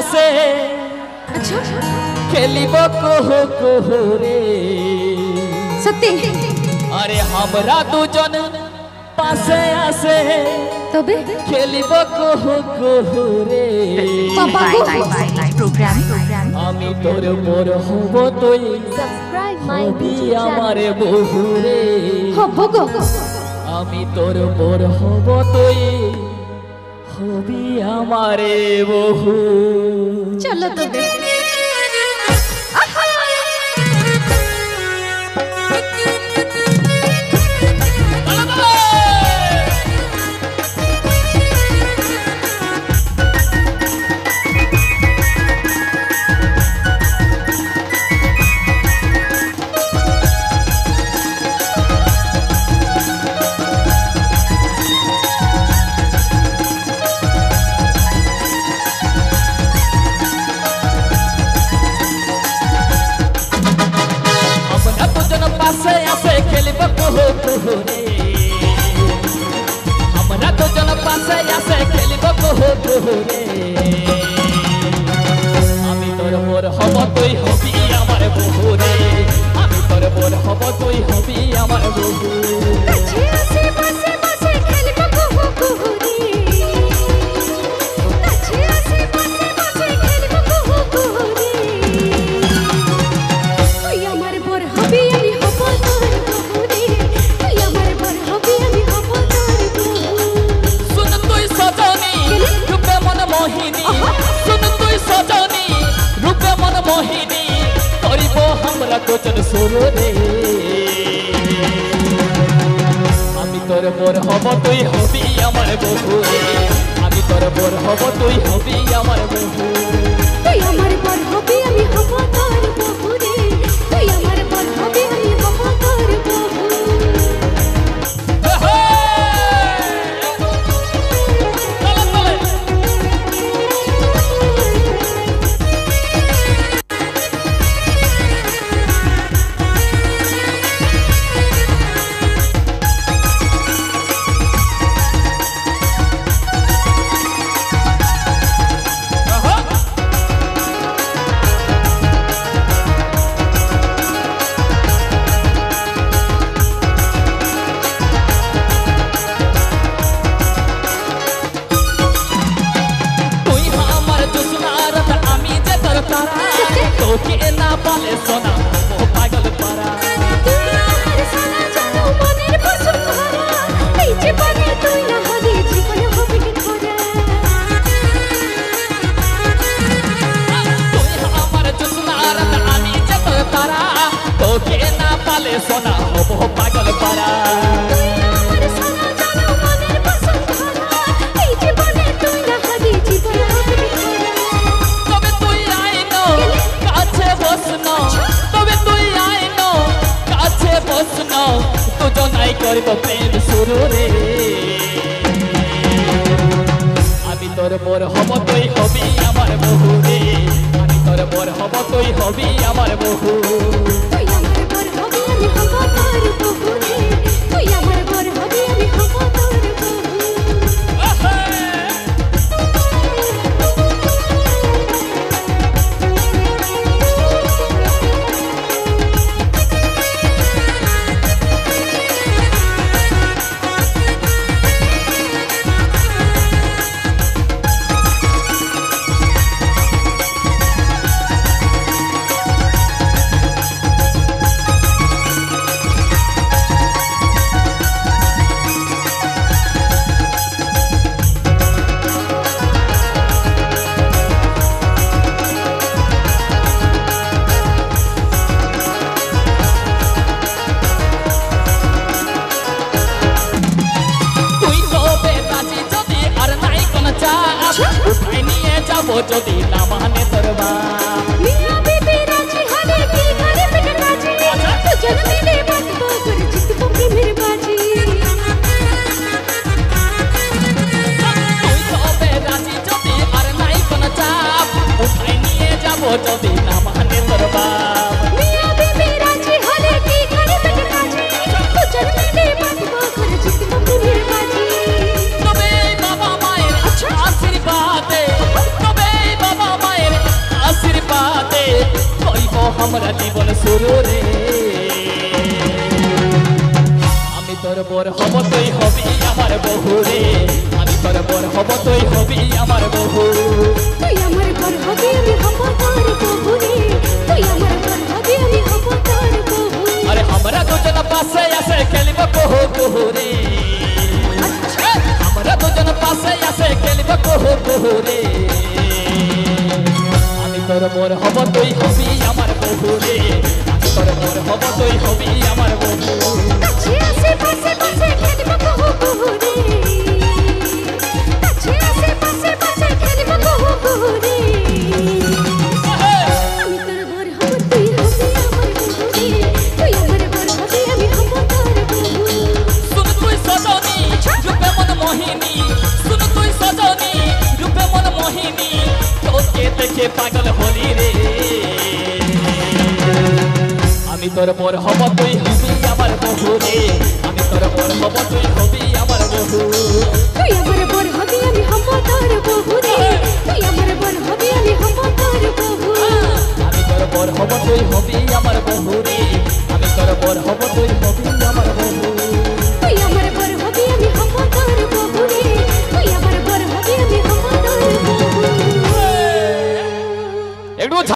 আসে আচ্ছা খেলিব কহু কহু রে সত্যি আরে আমরা দুজন পাশে আসে তবে খেলিব কহু কহু রে বাবা গো program আমি তোর মোর হব তুই সাবস্ক্রাইব মাই হবি আমারে বহু রে হব গো আমি তোর মোর হব তুই হবি আমারে বহু চলো তবে পাশে আসে খেলিব কহু কহু রে আমরা দুজন পাশে আসে খেলিব কহু কহু রে আমি তোর মোর হব তুই হবি আমার বহু রে আমি তোর মোর হব তুই হবি আমার বহু কাছে আসে পাশে পাশে খেলব কুহু কুহু রে কাছে আসে পাশে পাশে খেলব কুহু কুহু রে তুই আমার বর হবি আমি হব তোর বহু রে তুই আমার বর হবি আমি হব তোর বহু শুন তুই সজনী রূপে মন মোহিনী শুন তুই সজনী রূপে মন মোহিনী করিব আমরা দুজন সুর রে আমি তোর মোর হব তুই হবি আমার বহু রে আমি তোর মোর হব তুই হবি আমার বহু তুই আমার বর হবি আমি হব তোর বহু রে তুই আমার বর হবি আমি হব তোর বহু তোকে না বলে সোনা ও পাগল পারা তুই আমার সারা জানো মনের পছন্দ ভরা এই জীবনে তুই না হলে জীবন হবে কি খরা তুই আমার জোসনা রাত আমি যত তারা তোকে না বলে সোনা ও পাগল পারা তুই আমার সারা জানো মনের পছন্দ ভরা এই জীবনে তুই না হলে জীবন হবে কি খরা তবে তুই আইনো কাছে বসনো তবে তুই আইনো কাছে বসনো দুজনাই করব প্রেম শুরু রে আমি তোর মোর হব তুই হবি আমার বহু রে আমি তোর মোর হব তুই হবি আমার বহু তুই আমার বর হবি আমি হব তোর বহু রে তুই আমার বর হবি আমি হব তোর বহু যদি না মানে তোর মা মিয়া বিবি রাজি হলে কি করে পিটে বাজি দুজন মিলে বাঁচবো করে জিতবো প্রেমের বাজি তুই তবে রাজি যদি আর নাই কোনো চাপ উঠাই নিয়ে যাবো যদি না মানে তোর বাপ মিয়া বিবি রাজি হলে কি করে পিটে বাজি দুজন মিলে বাঁচবো করে জিতবো প্রেমের বাজি তবে বাবা মায়ের আশীর্বাদে তবে বাবা মায়ের বর হব তুই হবি আমার বহু রে আমি তোর বর হব তুই হবি আমার বহু তুই আমার বর হবি আমি হব তোর বহু রে তুই আমার বর হবি আমি হব তোর বহু আরে আমরা দুজন পাশে আসে খেলিব কহু কহু রে আমরা দুজন পাশে আসে খেলিব কহু কহু রে আমি তোর বর হব তুই হবি আমার বহু রে আমি তোর বর হব তুই হবি আমার বহু কাছে আসে পাশে পাশে খেলিব কহু কহু রে কাছে আসে পাশে পাশে খেলিব কহু কহু রে আমি তোর বর হব তুই হবি আমার বহু রে তুই আমার বর হবি আমি হব তোর বহু শুন তুই সজনী রূপে মন মোহিনী শুন তুই সজনী রূপে মন মোহিনী তোকে দেখে পাগল হলি রে আমি তোর বর হব তুই হবি আমার বহু